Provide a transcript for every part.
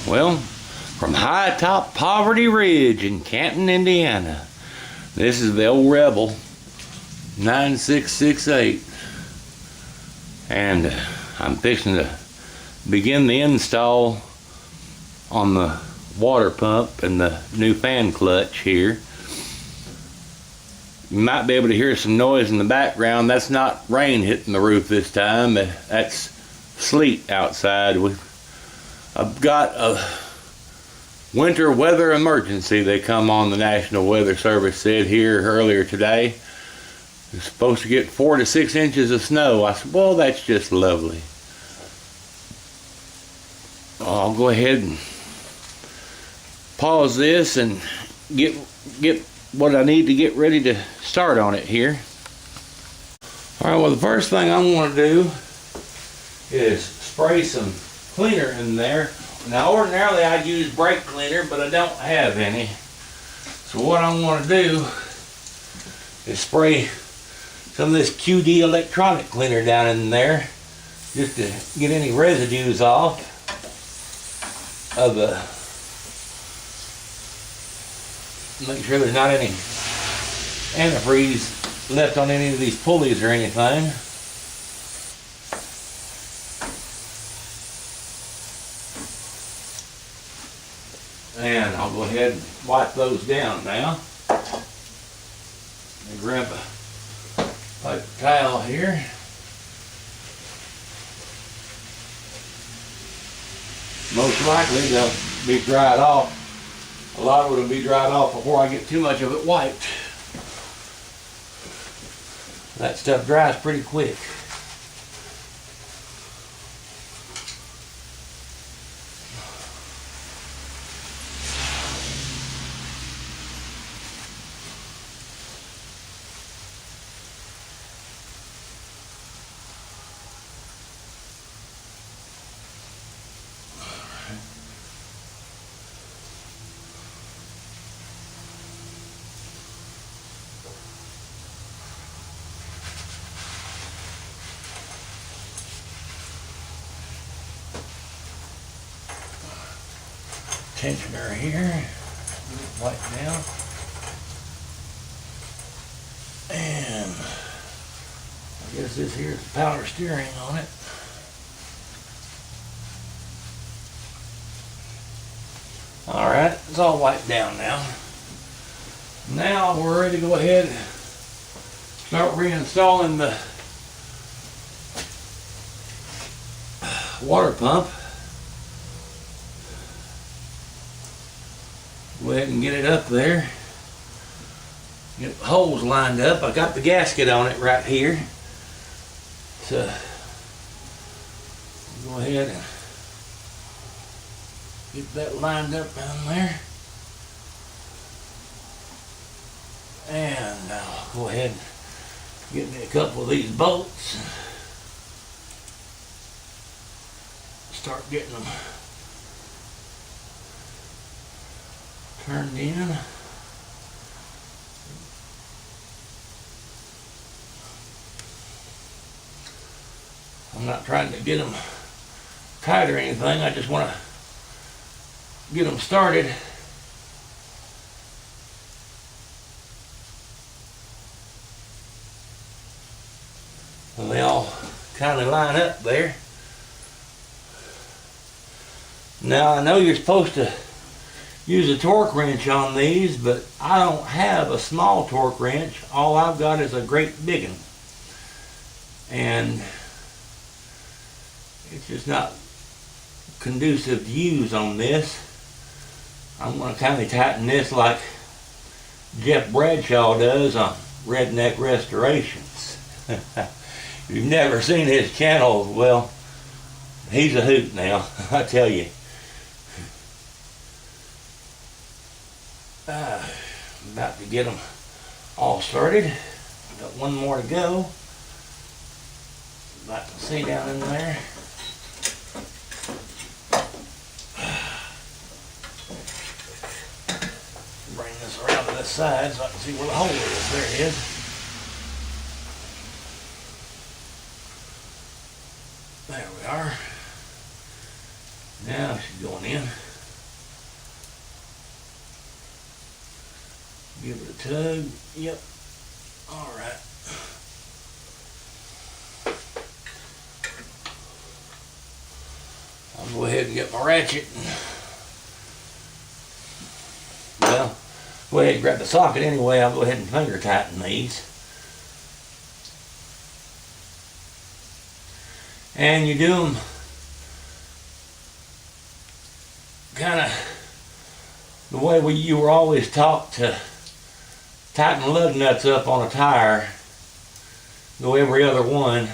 Well, from high top Poverty Ridge in Canton, Indiana, this is the old Rebel 9668, and I'm fixing to begin the install on the water pump and the new fan clutch here. You might be able to hear some noise in the background. That's not rain hitting the roof this time. That's sleet outside. I've got a winter weather emergency, they come on, the National Weather Service said here earlier today. It's supposed to get 4 to 6 inches of snow. I said, well, that's just lovely. I'll go ahead and pause this and get what I need to get ready to start on it here. All right, well, the first thing I want to do is spray some cleaner in there. Now, ordinarily I'd use brake cleaner, but I don't have any. So what I want to do is spray some of this QD electronic cleaner down in there, just to get any residues off of the, make sure there's not any antifreeze left on any of these pulleys or anything. And I'll go ahead and wipe those down now. And grab a paper towel here. Most likely they'll be dried off. A lot of it will be dried off before I get too much of it wiped. That stuff dries pretty quick. Tensioner here, wipe down, and I guess this here is power steering on it. All right, it's all wiped down now. Now we're ready to go ahead and start reinstalling the water pump. Go ahead and get it up there. Get the holes lined up. I got the gasket on it right here. So go ahead and get that lined up down there. And I'll go ahead and get me a couple of these bolts. Start getting them turned in. I'm not trying to get them tight or anything. I just want to get them started. And they all kind of line up there. Now I know you're supposed to use a torque wrench on these, but I don't have a small torque wrench. All I've got is a great big one. And it's just not conducive to use on this. I'm going to kind of tighten this like Jeff Bradshaw does on Redneck Restorations. If you've never seen his channel, well, he's a hoot now, I tell you. About to get them all started. Got one more to go. About to see down in there. Bring this around to this side so I can see where the hole is. There it is. There we are. Now she's going in. Give it a tug. Yep. All right. I'll go ahead and get my ratchet. Well, go ahead and grab the socket anyway. I'll go ahead and finger tighten these. And you do them kind of the way you were always taught to tighten lug nuts up on a tire. Go every other one,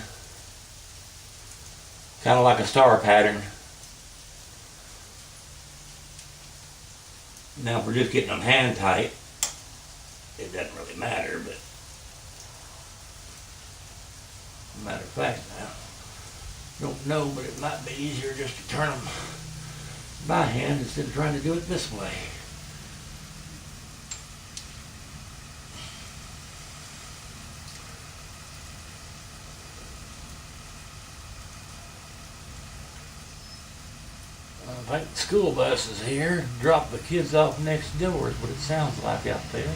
kind of like a star pattern. Now if we're just getting them hand tight, it doesn't really matter, but matter of fact now, don't know, but it might be easier just to turn them by hand instead of trying to do it this way. I think the school bus is here. Drop the kids off next door is what it sounds like out there.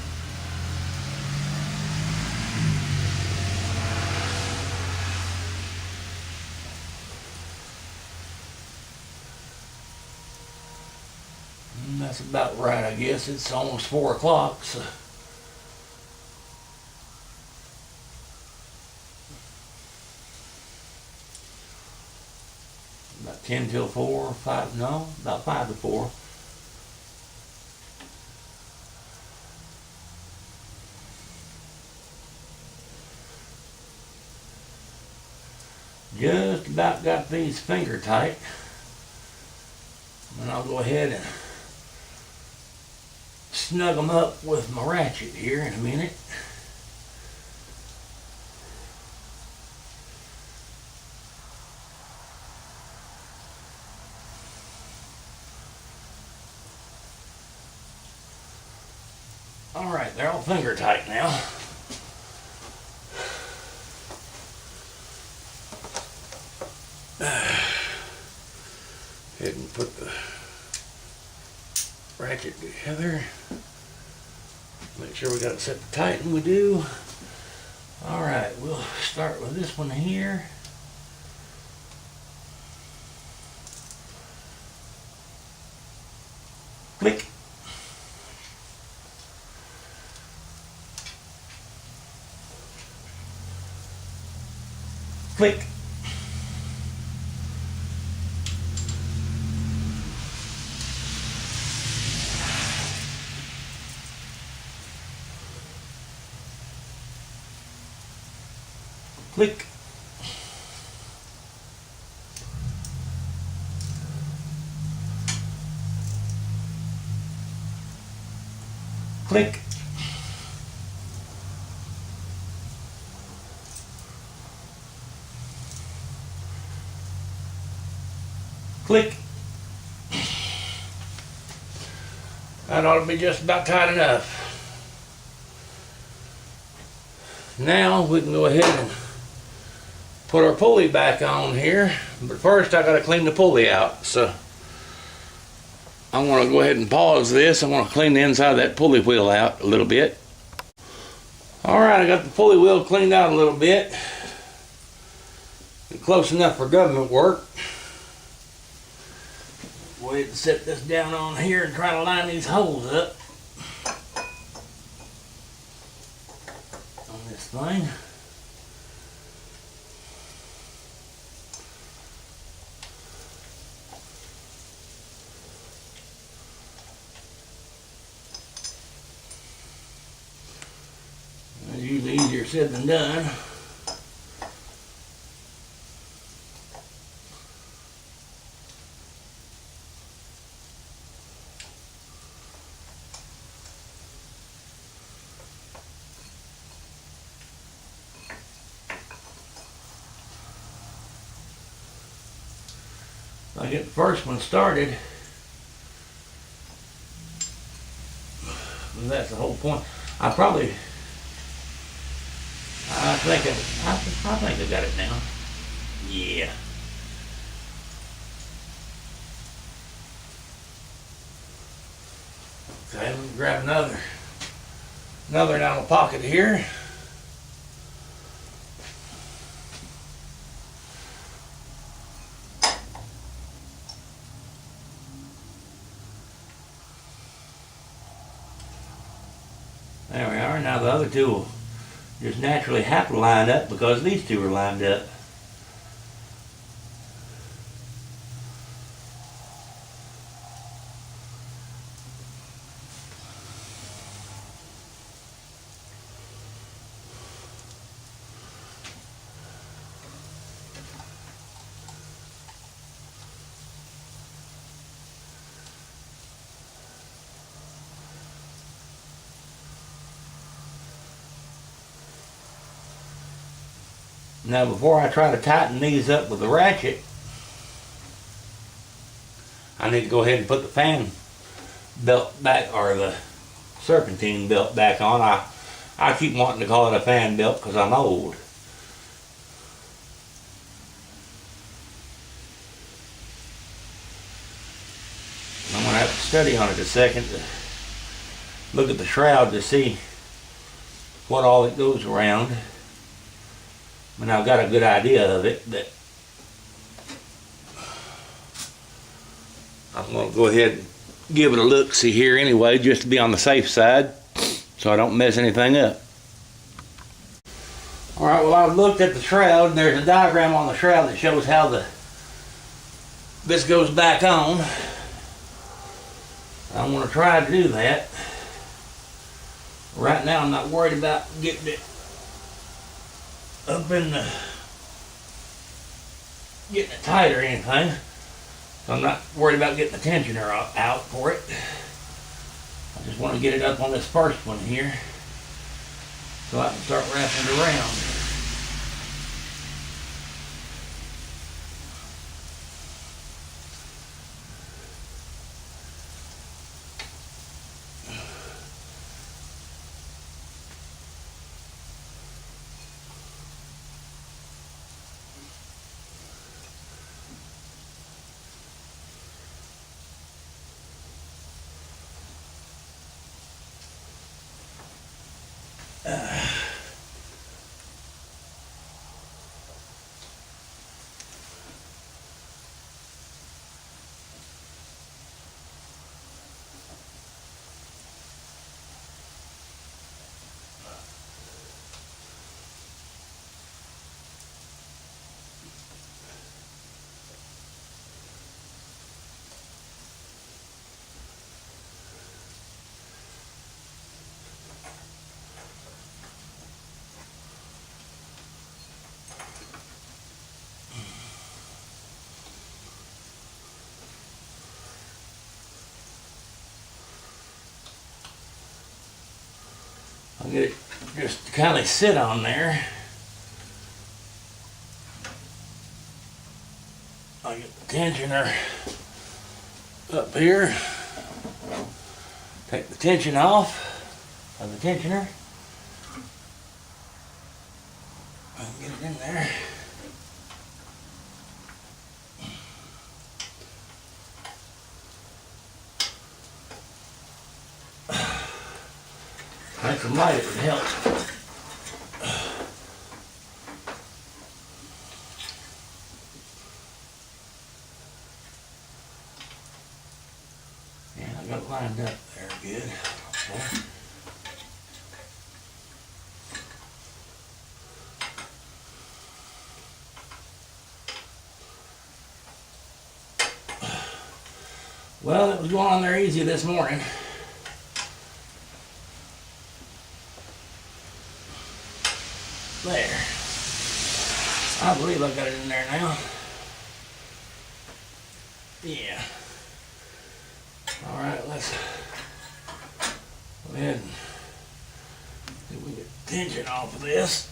And that's about right, I guess. It's almost 4 o'clock, so. About 10 till 4, 5, no, about 5 to 4. Just about got these finger tight. And I'll go ahead and snug them up with my ratchet here in a minute. All right, they're all finger tight now. Head and put the ratchet together. Make sure we got it set to tighten. We do. All right, we'll start with this one here. Click. Click. Click. Click. Click. That ought to be just about tight enough. Now we can go ahead and put our pulley back on here, but first I got to clean the pulley out. So I'm going to go ahead and pause this. I'm going to clean the inside of that pulley wheel out a little bit. All right, I got the pulley wheel cleaned out a little bit. Close enough for government work. Go ahead and set this down on here and try to line these holes up on this thing. It's usually easier said than done. I get the first one started. That's the whole point. I think I got it now. Yeah. Okay, let me grab another Another down the pocket here. There we are. Now the other two will just naturally have to line up because these two are lined up. Now before I try to tighten these up with the ratchet, I need to go ahead and put the fan belt back, or the serpentine belt back on. I keep wanting to call it a fan belt because I'm old. I'm going to have to study on it a second to look at the shroud to see what all it goes around. And I've got a good idea of it, but I'm going to go ahead and give it a look-see here anyway, just to be on the safe side, so I don't mess anything up. Alright, well, I've looked at the shroud, and there's a diagram on the shroud that shows how this goes back on. I'm going to try to do that. Right now, I'm not worried about getting it up in the, getting it tight or anything. So I'm not worried about getting the tensioner out for it. I just want to get it up on this first one here so I can start wrapping it around. I'll get it just to kind of sit on there. I'll get the tensioner up here. Take the tension off of the tensioner. I'll get it in there. Make some light, it would help. Yeah, I got it lined up there good. Okay. Well, it was going on there easy this morning. There. I believe I got it in there now. Yeah. Alright, let's go ahead and see if we get the tension off of this.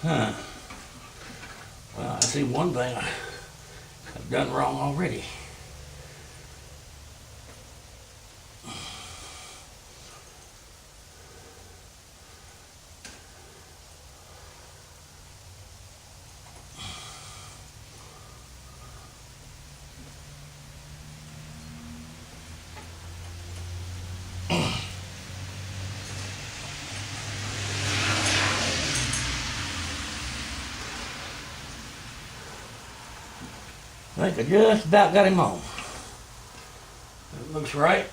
Huh. Well, I see one thing I've done wrong already. I think I just about got him on. That looks right.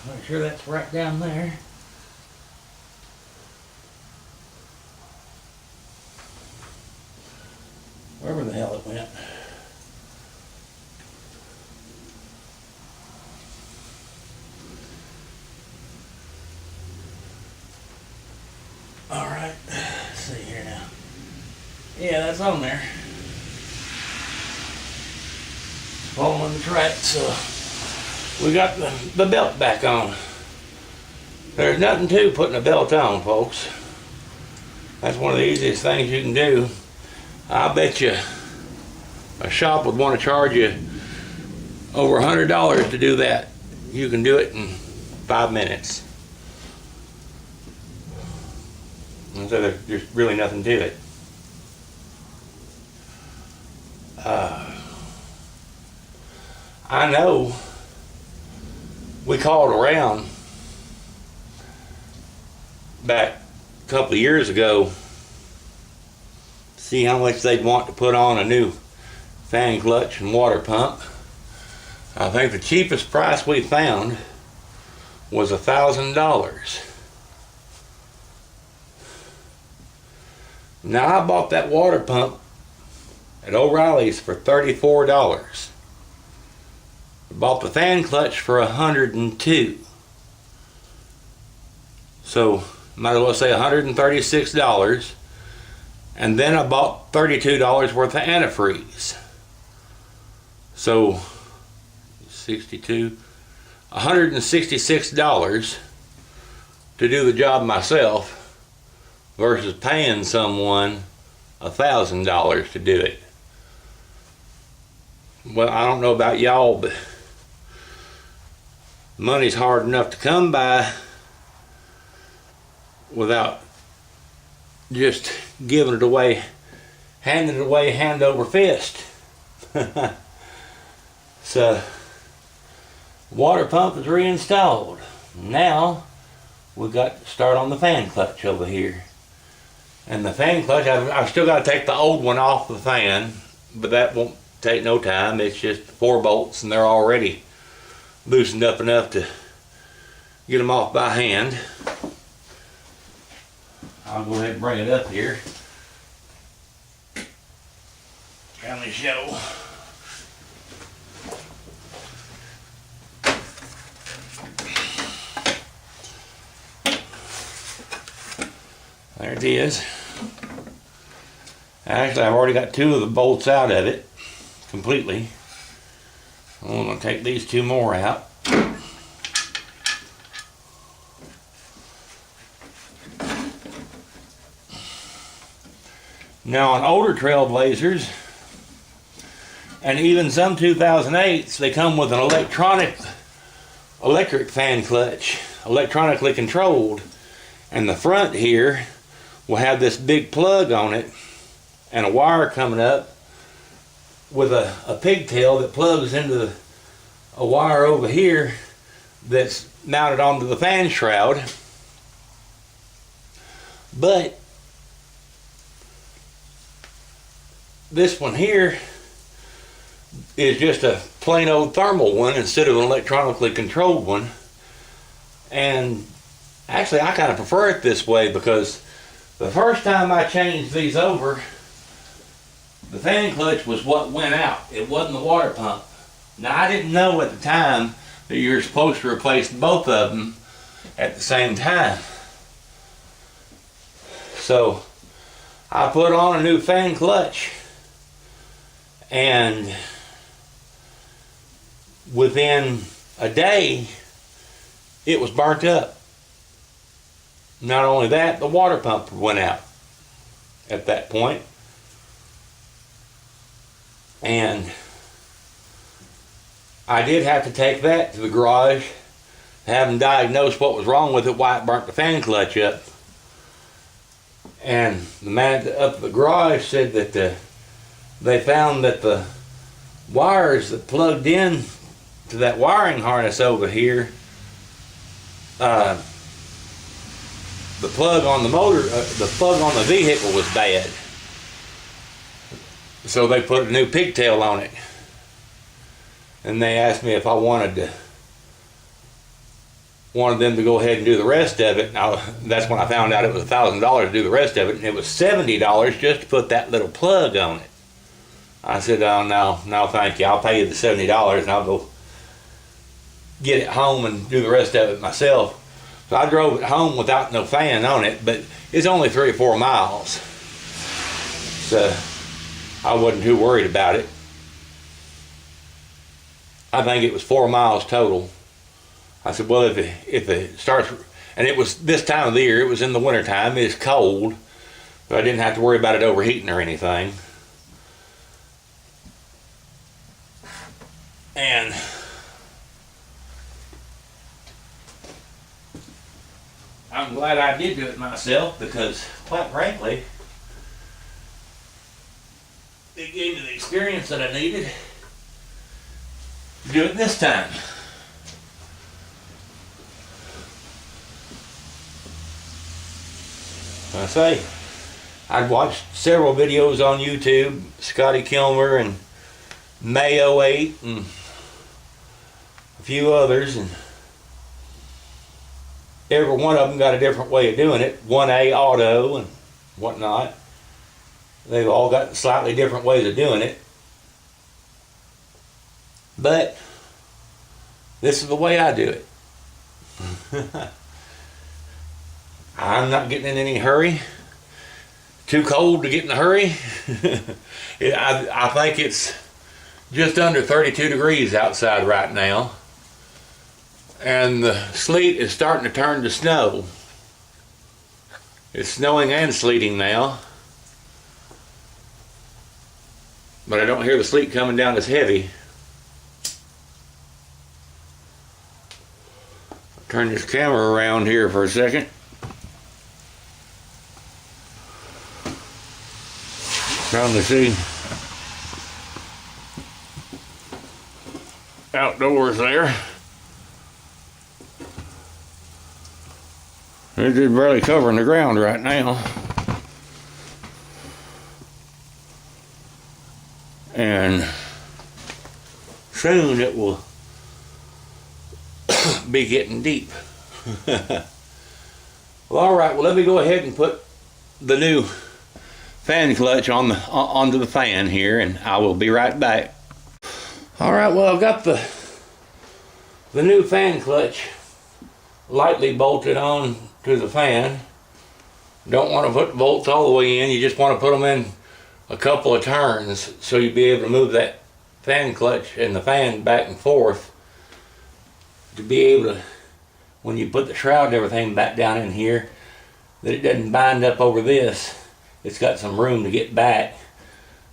Make sure that's right down there. Wherever the hell it went. All right, let's see here now. Yeah, that's on there. Following the track, so we got the belt back on. There's nothing to putting a belt on, folks. That's one of the easiest things you can do. I bet you a shop would want to charge you over $100 to do that. You can do it in 5 minutes. And so there's really nothing to it. I know we called around back a couple of years ago, see how much they'd want to put on a new fan clutch and water pump. I think the cheapest price we found was $1,000. Now I bought that water pump at O'Reilly's for $34. Bought the fan clutch for $102. So might as well say $136. And then I bought $32 worth of antifreeze. So $166 to do the job myself versus paying someone $1,000 to do it. Well, I don't know about y'all, but money's hard enough to come by without just giving it away, handing it away hand over fist. So, water pump is reinstalled. Now, we've got to start on the fan clutch over here. And the fan clutch, I've still got to take the old one off the fan, but that won't take no time. It's just 4 bolts and they're already loosened up enough to get them off by hand. I'll go ahead and bring it up here. Let me show. There it is. Actually, I've already got 2 of the bolts out of it completely. I'm going to take these 2 more out. Now on older Trailblazers, and even some 2008s, they come with an electric fan clutch, electronically controlled. And the front here will have this big plug on it and a wire coming up with a pigtail that plugs into a wire over here that's mounted onto the fan shroud. But this one here is just a plain old thermal one instead of an electronically controlled one. And actually I kind of prefer it this way because the first time I changed these over, the fan clutch was what went out. It wasn't the water pump. Now I didn't know at the time that you were supposed to replace both of them at the same time. So I put on a new fan clutch, and within a day it was burnt up. Not only that, the water pump went out at that point. And I did have to take that to the garage, have them diagnose what was wrong with it, why it burnt the fan clutch up. And the man up at the garage said that they found that the wires that plugged in to that wiring harness over here, the plug on the motor, the plug on the vehicle was bad. So they put a new pigtail on it. and they asked me if I wanted them to go ahead and do the rest of it. Now, that's when I found out it was $1,000 to do the rest of it, and it was $70 just to put that little plug on it. I said, oh, no, thank you. I'll pay you the $70 and I'll go get it home and do the rest of it myself. So I drove it home without no fan on it, but it's only 3 or 4 miles. So I wasn't too worried about it. I think it was 4 miles total. I said, well, if it starts, and it was this time of the year, it was in the wintertime, it's cold, but I didn't have to worry about it overheating or anything. And I'm glad I did do it myself, because quite frankly, it gave me the experience that I needed to do it this time. I say, I'd watched several videos on YouTube, Scotty Kilmer and Mayo 8 and a few others, and every one of them got a different way of doing it. 1A auto and whatnot. They've all got slightly different ways of doing it. But this is the way I do it. I'm not getting in any hurry. Too cold to get in a hurry. I think it's just under 32 degrees outside right now. And the sleet is starting to turn to snow. It's snowing and sleeting now. But I don't hear the sleet coming down as heavy. Turn this camera around here for a second. Trying to see outdoors there. It's just barely covering the ground right now. And soon it will be getting deep. Well, alright, well, let me go ahead and put the new fan clutch onto the fan here, and I will be right back. Alright, well, I've got the new fan clutch lightly bolted on to the fan. Don't want to put the bolts all the way in, you just want to put them in a couple of turns so you'll be able to move that fan clutch and the fan back and forth to be able to, when you put the shroud and everything back down in here, that it doesn't bind up over this. It's got some room to get back,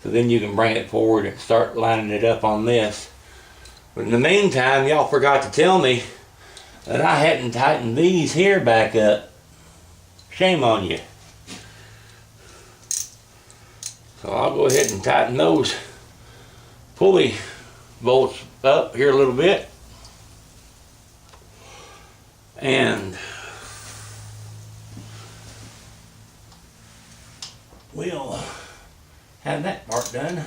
so then you can bring it forward and start lining it up on this. But in the meantime, y'all forgot to tell me that I hadn't tightened these here back up. Shame on you. So I'll go ahead and tighten those pulley bolts up here a little bit. And we'll have that part done.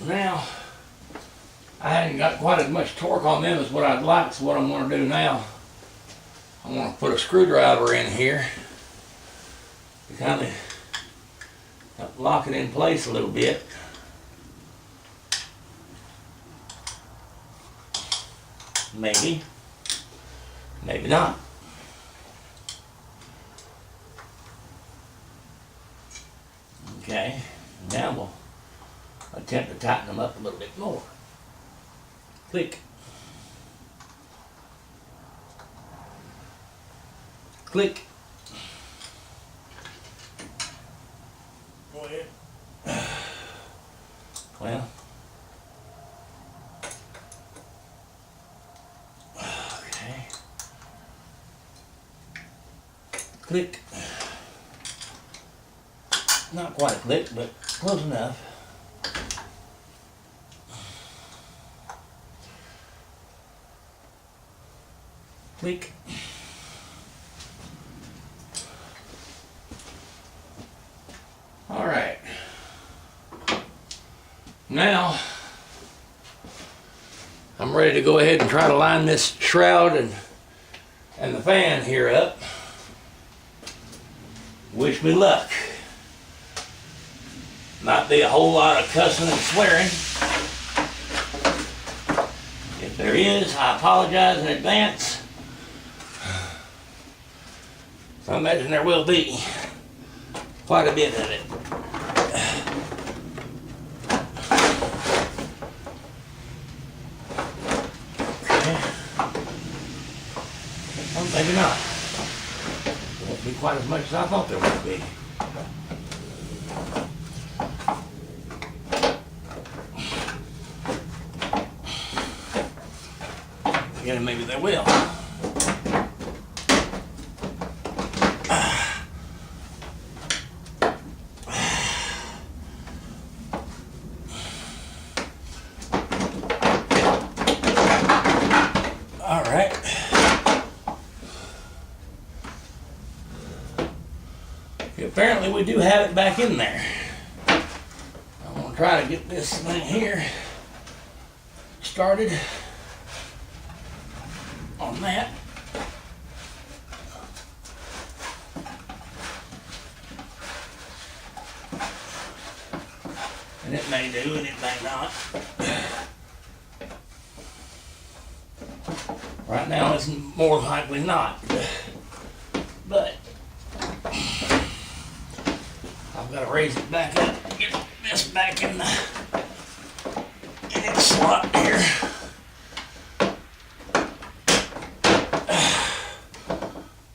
Now, I hadn't got quite as much torque on them as what I'd like, so what I'm going to do now, I'm going to put a screwdriver in here to kind of lock it in place a little bit. Maybe, maybe not. Okay, now we'll attempt to tighten them up a little bit more. Click. Click. Go ahead. Well, Click. Not quite a click, but close enough. Click. All right. Now, I'm ready to go ahead and try to line this shroud and the fan here up. Wish me luck. Might be a whole lot of cussing and swearing. If there is, I apologize in advance. I imagine there will be quite a bit of it. Maybe not. There won't be quite as much as I thought there would be. Again, maybe they will. All right. Apparently we do have it back in there. I'm going to try to get this thing here started on that. And it may do and it may not. Right now it's more likely not. But I've got to raise it back up and get this back in its slot here.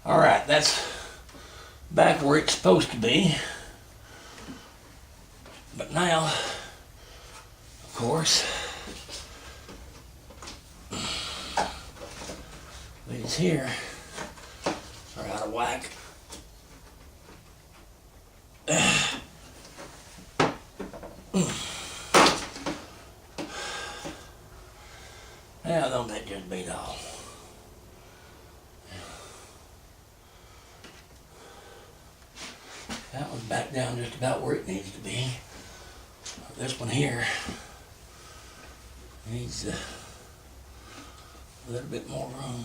All right, that's back where it's supposed to be. But now, of course, these here are out of whack. Now, don't that just beat all? That one's back down just about where it needs to be. This one here needs a little bit more room.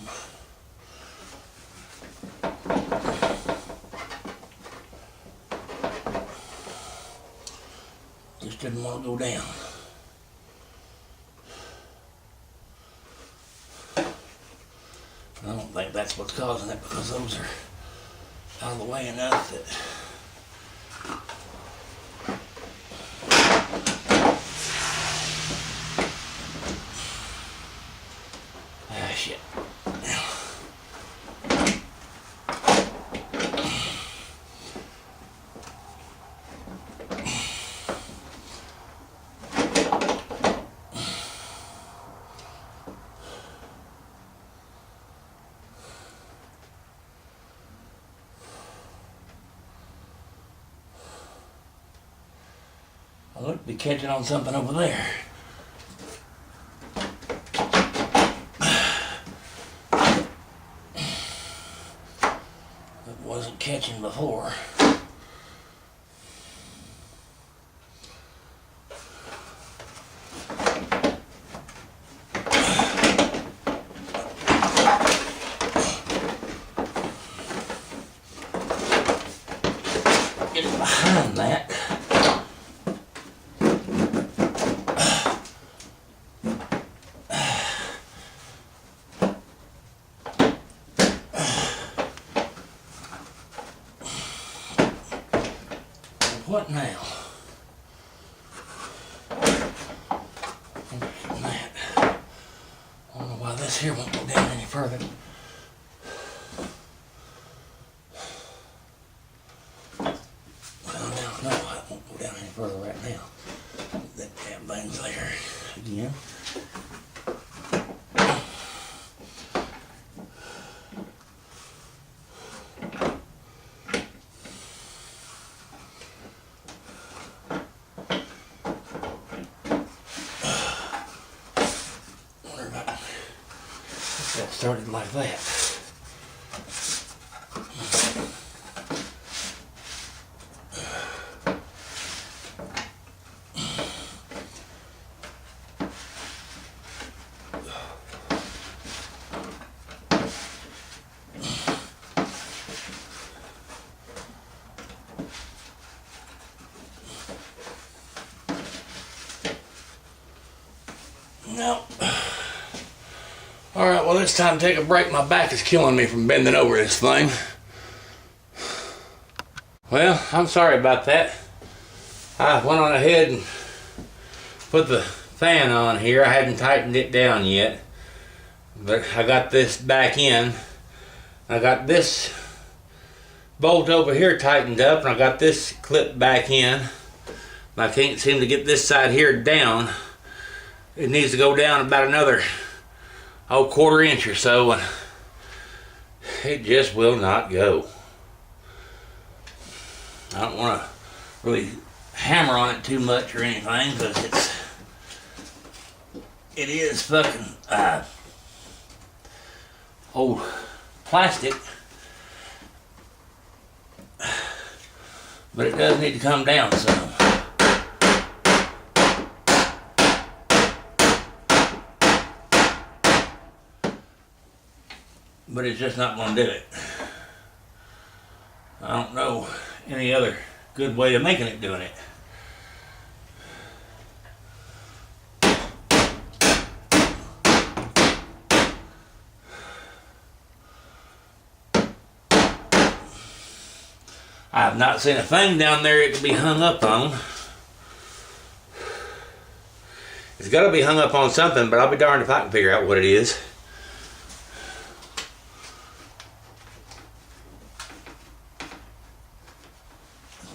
Just didn't want to go down. I don't think that's what's causing it, because those are out of the way enough that shit. I look to be catching on something over there. That wasn't catching before. Get behind that. What now? That. I don't know why this here won't go down any further. Well, now, no, it won't go down any further right now. That damn thing's there again. started like that. No. Alright, well it's time to take a break. My back is killing me from bending over this thing. Well, I'm sorry about that. I went on ahead and put the fan on here. I hadn't tightened it down yet. But I got this back in. I got this bolt over here tightened up, and I got this clip back in. I can't seem to get this side here down. It needs to go down about another quarter inch or so, and it just will not go. I don't want to really hammer on it too much or anything, because it is fucking old plastic, but it does need to come down some. But it's just not going to do it. I don't know any other good way of making it doing it. I have not seen a thing down there it can be hung up on. It's got to be hung up on something, but I'll be darned if I can figure out what it is.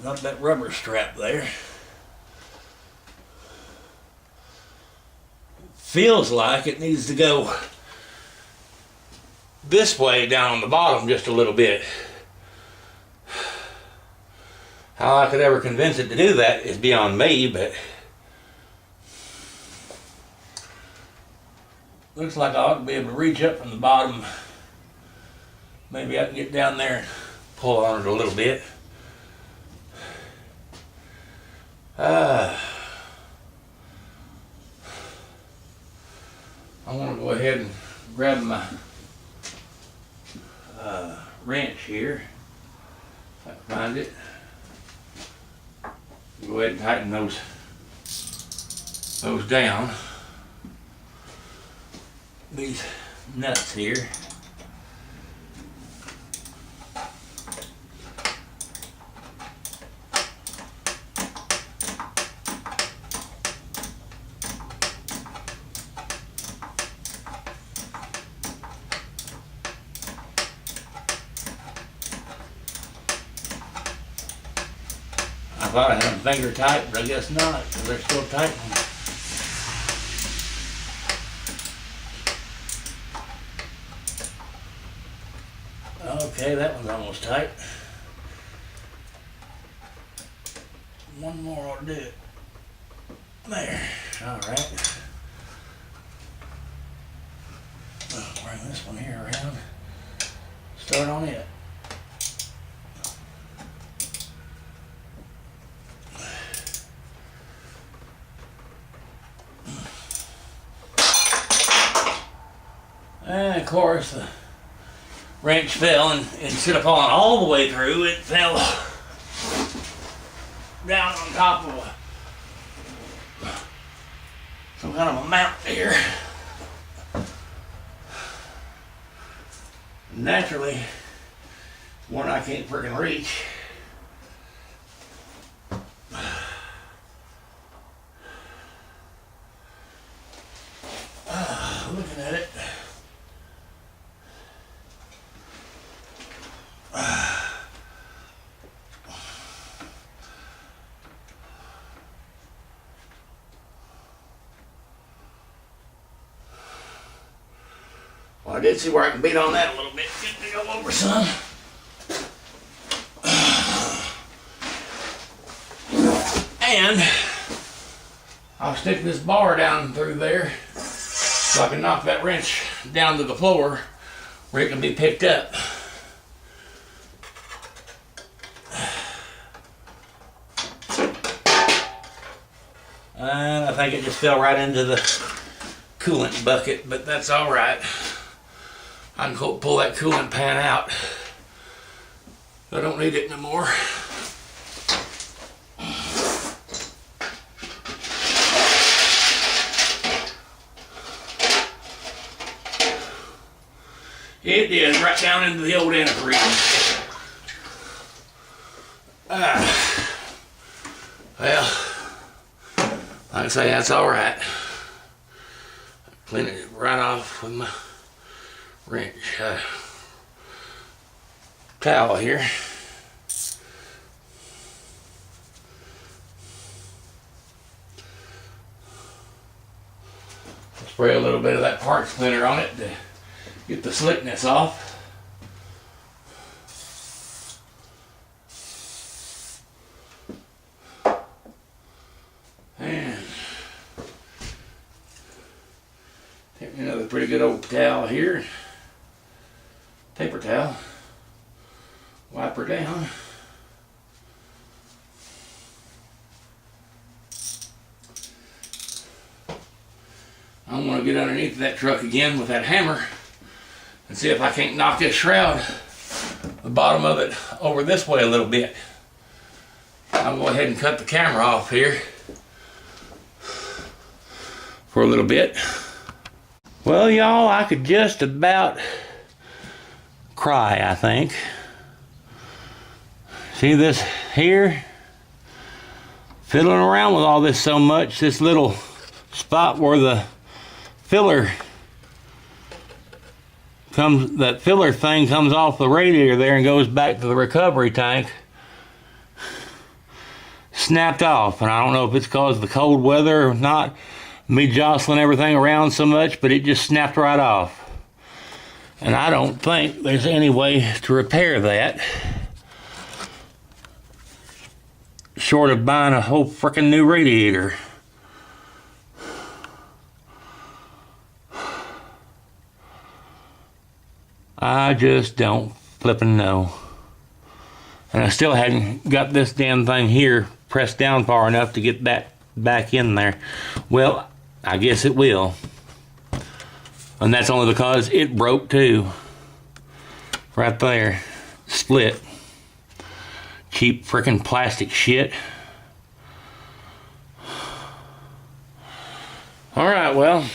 Got that rubber strap there. Feels like it needs to go this way down on the bottom just a little bit. How I could ever convince it to do that is beyond me, but looks like I ought to be able to reach up from the bottom. Maybe I can get down there and pull on it a little bit. I want to go ahead and grab my wrench here, if I can find it. Go ahead and tighten those down. These nuts here. I thought I had them finger tight, but I guess not, because they're still tightening. Okay, that one's almost tight. One more ought to do it. There, alright. I'll bring this one here around. Start on it. And of course, the wrench fell, and instead of falling all the way through, it fell down on top of some kind of a mount here. Naturally, one I can't freaking reach. Looking at it. Well, I did see where I can beat on that a little bit. Get to go over some. And I'll stick this bar down through there so I can knock that wrench down to the floor where it can be picked up. And I think it just fell right into the coolant bucket, but that's all right. I can pull that coolant pan out. I don't need it no more. It did, right down into the old antifreeze. Well, like I say, that's all right. Clean it right off with my wrench towel here. Spray a little bit of that parts cleaner on it to get the slickness off. And take me another pretty good old towel here. Paper towel. Wipe her down. I'm going to get underneath that truck again with that hammer and see if I can't knock this shroud, the bottom of it, over this way a little bit. I'll go ahead and cut the camera off here for a little bit. Well, y'all, I could just about cry, I think. See this here? Fiddling around with all this so much, this little spot where the filler comes, that filler thing comes off the radiator there and goes back to the recovery tank, snapped off. And I don't know if it's because of the cold weather or not, me jostling everything around so much, but it just snapped right off. And I don't think there's any way to repair that short of buying a whole frickin' new radiator. I just don't flippin' know. And I still hadn't got this damn thing here pressed down far enough to get that back in there. Well, I guess it will. And that's only because it broke too. Right there. Split. Cheap frickin' plastic shit. Alright, well,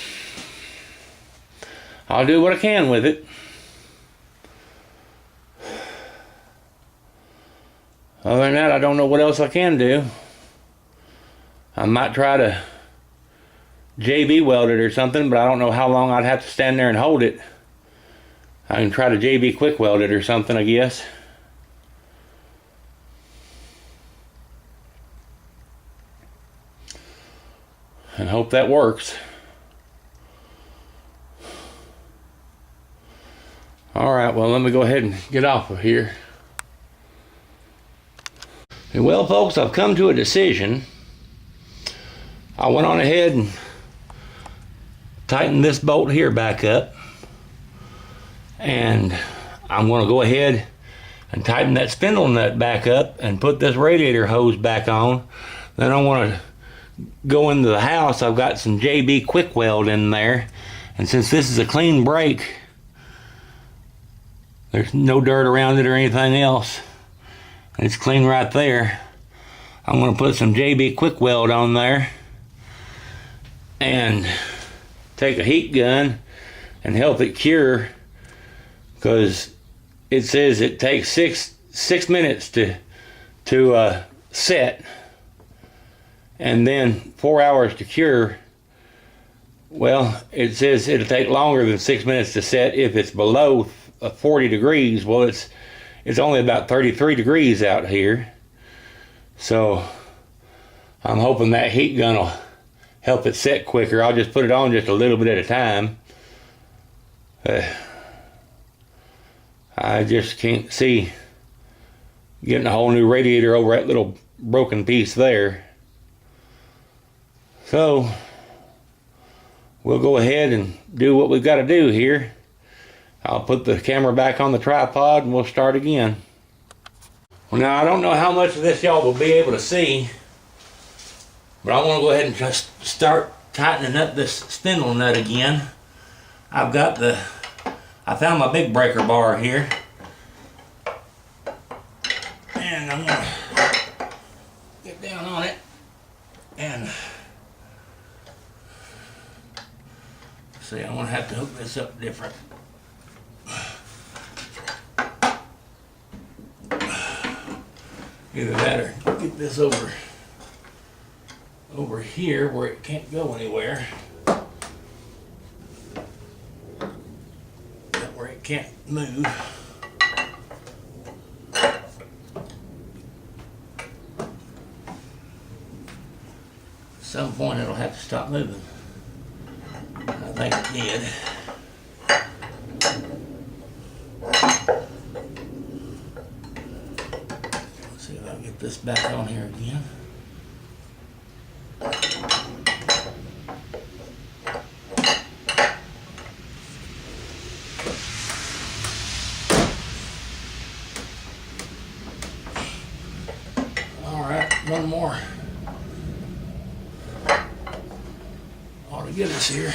I'll do what I can with it. Other than that, I don't know what else I can do. I might try to JB weld it or something, but I don't know how long I'd have to stand there and hold it. I can try to JB quick weld it or something, I guess. And hope that works. Alright, well, let me go ahead and get off of here. Well, folks, I've come to a decision. I went on ahead and tightened this bolt here back up. And I'm going to go ahead and tighten that spindle nut back up and put this radiator hose back on. Then I want to go into the house. I've got some JB quick weld in there. And since this is a clean break, there's no dirt around it or anything else. It's clean right there. I'm going to put some JB quick weld on there and take a heat gun and help it cure, because it says it takes six minutes to set and then 4 hours to cure. Well, it says it'll take longer than 6 minutes to set if it's below 40 degrees. Well, it's only about 33 degrees out here. So I'm hoping that heat gun will help it set quicker. I'll just put it on just a little bit at a time. I just can't see getting a whole new radiator over that little broken piece there. So we'll go ahead and do what we've got to do here. I'll put the camera back on the tripod and we'll start again. Well, now I don't know how much of this y'all will be able to see, but I want to go ahead and just start tightening up this spindle nut again. I found my big breaker bar here, and I'm gonna get down on it and see. I'm gonna have to hook this up different. Either that or get this over here where it can't go anywhere. Where it can't move. At some point it'll have to stop moving. I think it did. Let's see if I can get this back on here again. One more ought to get us here.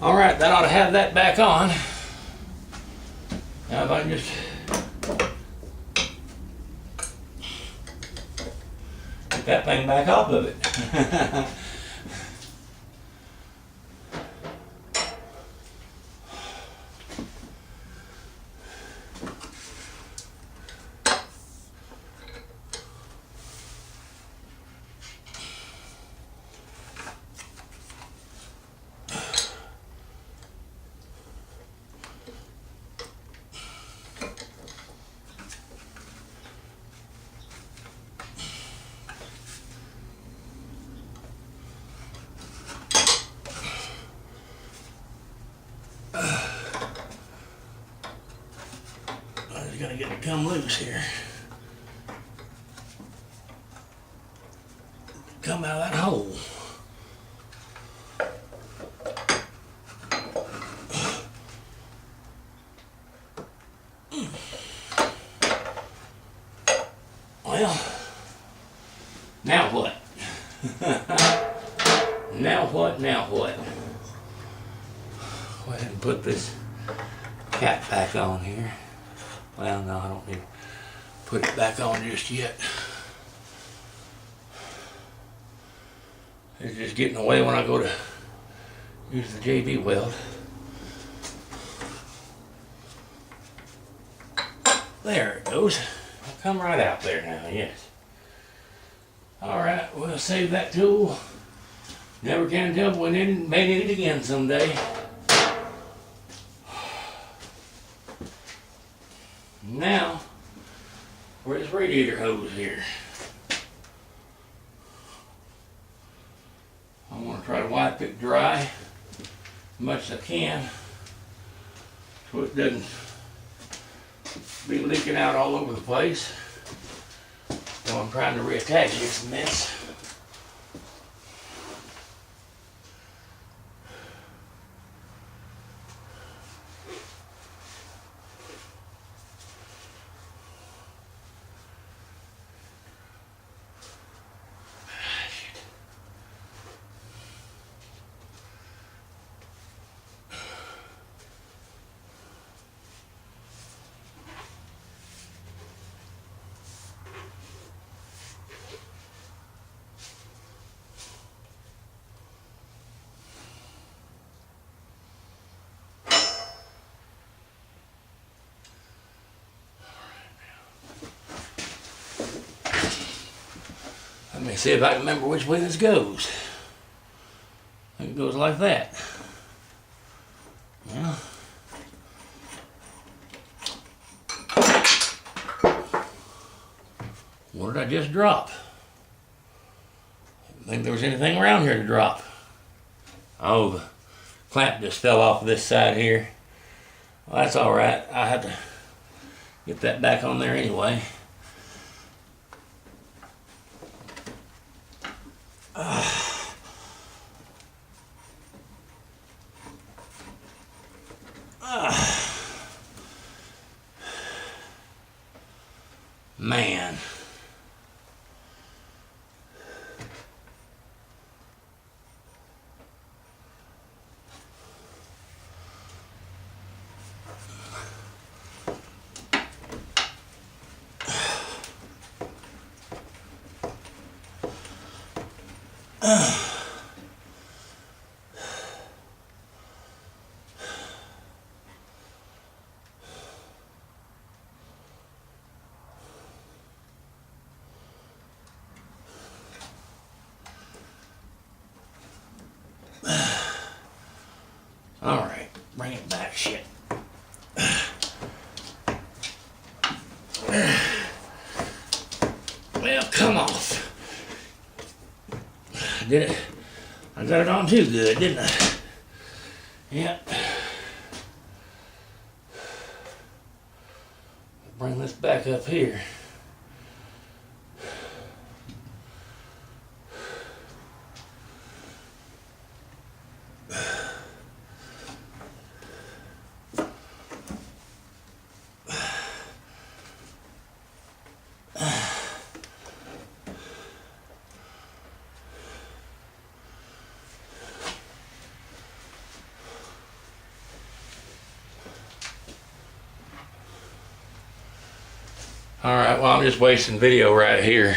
All right, that ought to have that back on. Now if I can just get that thing back off of it. Gotta get it to come loose here. Come out of that hole. Well, now what? Now what? Go ahead and put this cap back on here. Well, no, I don't need to put it back on just yet. It's just getting away when I go to use the JB weld. There it goes. It'll come right out there now, yes. Alright, we'll save that tool. Never can tell, we may need it again someday. Now, where's this radiator hose here? I want to try to wipe it dry as much as I can so it doesn't be leaking out all over the place. So I'm trying to reattach this mess. Let me see if I can remember which way this goes. I think it goes like that. Yeah. What did I just drop? Didn't think there was anything around here to drop. Oh, the clamp just fell off this side here. Well, that's all right. I have to get that back on there anyway. Man. All right, bring it back, shit. Well, come off. Did it? I got it on too good, didn't I? Yep. Bring this back up here. All right, well, I'm just wasting video right here.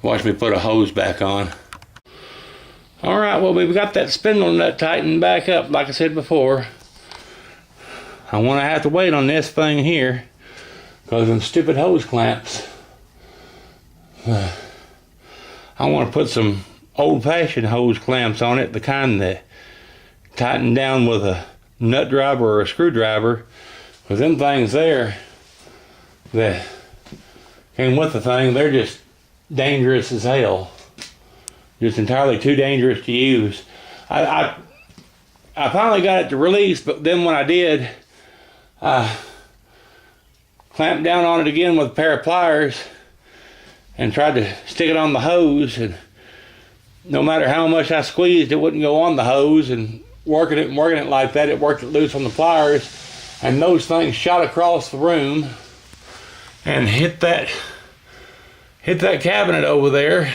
Watch me put a hose back on. All right, well, we've got that spindle nut tightened back up, like I said before. I want to have to wait on this thing here because of them stupid hose clamps. I want to put some old-fashioned hose clamps on it, the kind that tighten down with a nut driver or a screwdriver. Because them things there that came with the thing, they're just dangerous as hell. Just entirely too dangerous to use. I finally got it to release, but then when I did, I clamped down on it again with a pair of pliers and tried to stick it on the hose, and no matter how much I squeezed, it wouldn't go on the hose, and working it like that, it worked it loose on the pliers, and those things shot across the room and hit that cabinet over there,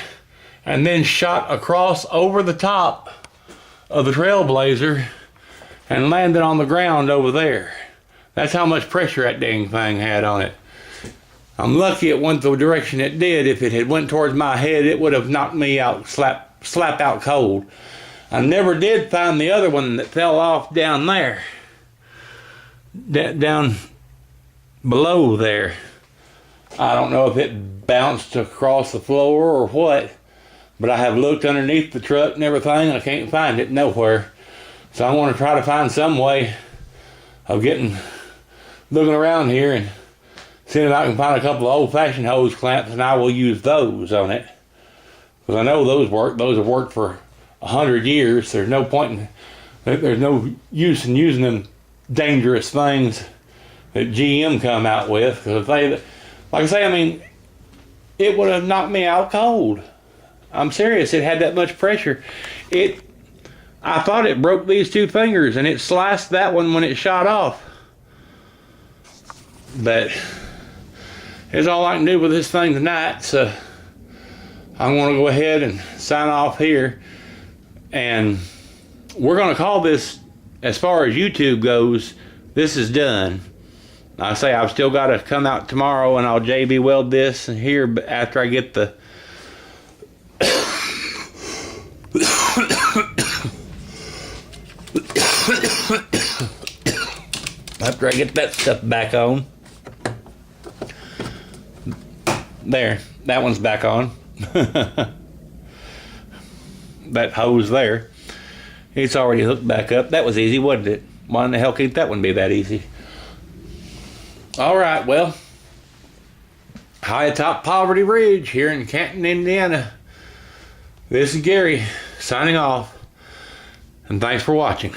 and then shot across over the top of the Trailblazer and landed on the ground over there. That's how much pressure that dang thing had on it. I'm lucky it went the direction it did. If it had went towards my head, it would have knocked me out, slap out cold. I never did find the other one that fell off down there. Down below there. I don't know if it bounced across the floor or what, but I have looked underneath the truck and everything, and I can't find it nowhere. So I want to try to find some way of looking around here and seeing if I can find a couple of old-fashioned hose clamps, and I will use those on it. Because I know those work. Those have worked for 100 years. There's no point there's no use in using them dangerous things that GM come out with. Because if they, like I say, I mean, it would have knocked me out cold. I'm serious. It had that much pressure. I thought it broke these two fingers, and it sliced that one when it shot off. But it's all I can do with this thing tonight, so I'm going to go ahead and sign off here. And we're going to call this, as far as YouTube goes, this is done. I say I've still got to come out tomorrow and I'll JB weld this here after I get the after I get that stuff back on. There, that one's back on. That hose there, it's already hooked back up. That was easy, wasn't it? Why in the hell can't that one be that easy? All right, well, high atop Poverty Ridge here in Canton, Indiana. This is Gary signing off, and thanks for watching.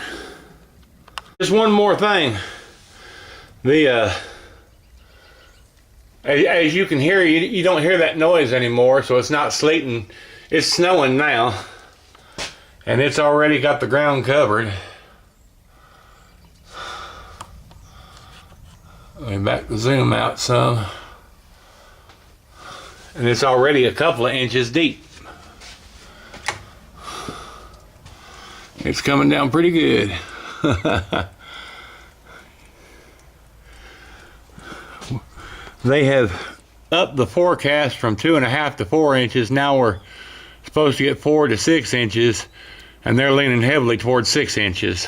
Just one more thing. As you can hear, you don't hear that noise anymore, so it's not sleeting. It's snowing now, and it's already got the ground covered. Let me back the zoom out some. And it's already a couple of inches deep. It's coming down pretty good. They have upped the forecast from 2.5 to 4 inches. Now we're supposed to get 4 to 6 inches, and they're leaning heavily towards 6 inches.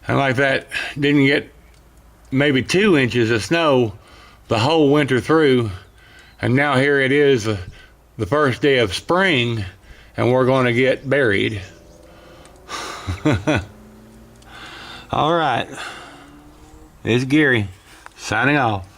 And like that, didn't get maybe 2 inches of snow the whole winter through, and now here it is, the first day of spring, and we're going to get buried. All right, it's Gary signing off.